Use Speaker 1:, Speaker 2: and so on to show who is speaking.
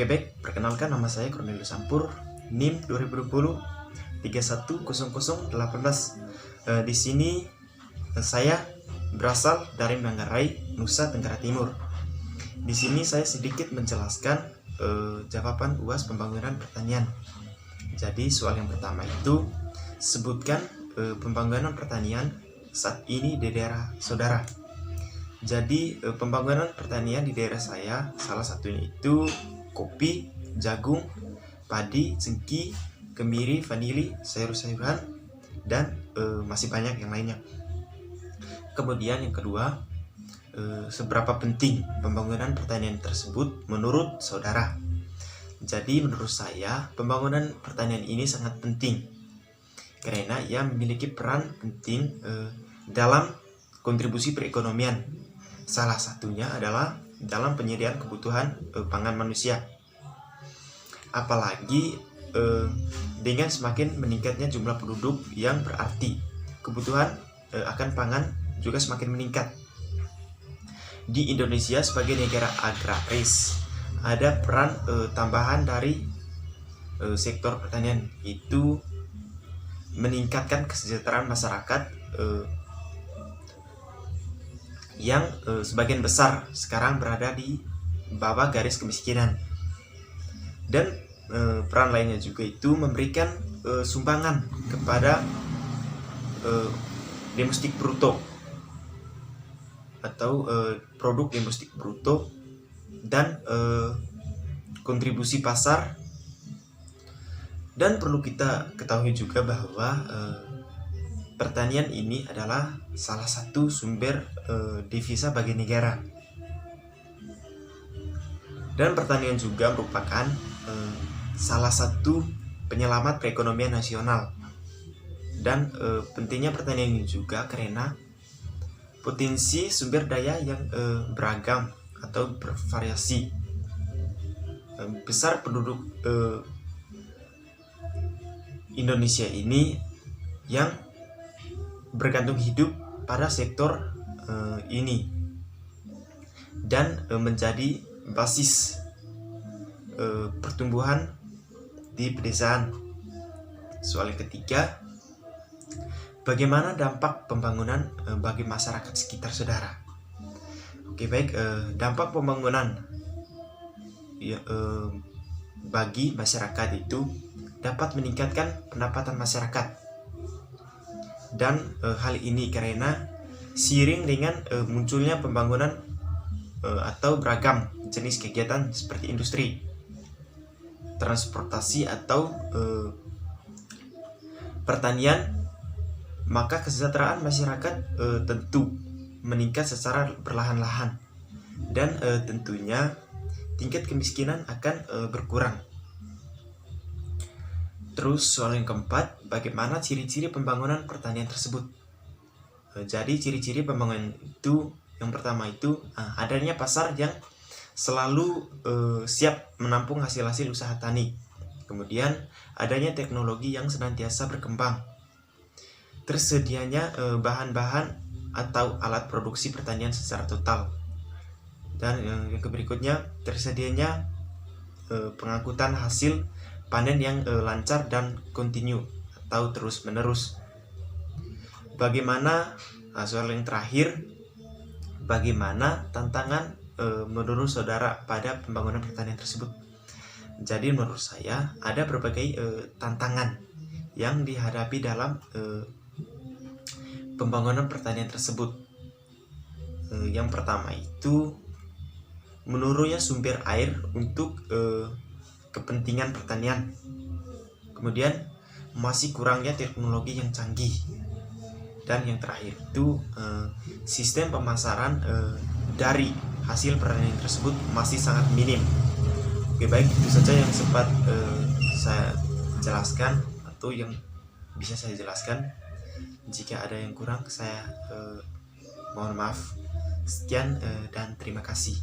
Speaker 1: Oke baik, perkenalkan nama saya Cornelius Sampur, NIM 2020 310018. Di sini saya berasal dari Manggarai, Nusa Tenggara Timur. Di sini saya sedikit menjelaskan jawaban UAS pembangunan pertanian. Jadi soal yang pertama itu, sebutkan pembangunan pertanian saat ini di daerah saudara. Jadi pembangunan pertanian di daerah saya salah satunya itu kopi, jagung, padi, cengkih, kemiri, vanili, sayur-sayuran, dan masih banyak yang lainnya. Kemudian yang kedua, seberapa penting pembangunan pertanian tersebut menurut saudara? Jadi menurut saya pembangunan pertanian ini sangat penting karena ia memiliki peran penting dalam kontribusi perekonomian. Salah satunya adalah dalam penyediaan kebutuhan pangan manusia. Apalagi dengan semakin meningkatnya jumlah penduduk yang berarti kebutuhan akan pangan juga semakin meningkat. Di Indonesia sebagai negara agraris ada peran tambahan dari sektor pertanian, itu meningkatkan kesejahteraan masyarakat yang sebagian besar sekarang berada di bawah garis kemiskinan. Dan peran lainnya juga itu memberikan sumbangan kepada domestik bruto atau produk domestik bruto dan kontribusi pasar. Dan perlu kita ketahui juga bahwa pertanian ini adalah salah satu sumber devisa bagi negara. Dan pertanian juga merupakan salah satu penyelamat perekonomian nasional. Dan pentingnya pertanian ini juga karena potensi sumber daya yang beragam atau bervariasi. Besar penduduk Indonesia ini yang bergantung hidup pada sektor ini dan menjadi basis pertumbuhan di pedesaan. Soal yang ketiga, bagaimana dampak pembangunan bagi masyarakat sekitar saudara? Oke baik, dampak pembangunan bagi masyarakat itu dapat meningkatkan pendapatan masyarakat. Dan hal ini karena seiring dengan munculnya pembangunan atau beragam jenis kegiatan seperti industri, transportasi atau pertanian, maka kesejahteraan masyarakat tentu meningkat secara perlahan-lahan dan tentunya tingkat kemiskinan akan berkurang. Terus soal yang keempat, bagaimana ciri-ciri pembangunan pertanian tersebut? Jadi ciri-ciri pembangunan itu yang pertama itu adanya pasar yang selalu siap menampung hasil-hasil usaha tani. Kemudian adanya teknologi yang senantiasa berkembang. Tersedianya bahan-bahan atau alat produksi pertanian secara total. Dan yang berikutnya, tersedianya pengangkutan hasil panen yang lancar dan kontinu atau terus-menerus. Bagaimana soal yang terakhir, bagaimana tantangan menurut saudara pada pembangunan pertanian tersebut? Jadi menurut saya ada berbagai tantangan yang dihadapi dalam pembangunan pertanian tersebut. Yang pertama itu menurunnya sumber air untuk kepentingan pertanian. Kemudian masih kurangnya teknologi yang canggih. Dan yang terakhir itu sistem pemasaran dari hasil pertanian tersebut masih sangat minim. Oke baik, itu saja yang sempat saya jelaskan atau yang bisa saya jelaskan. Jika ada yang kurang saya mohon maaf. Sekian dan terima kasih.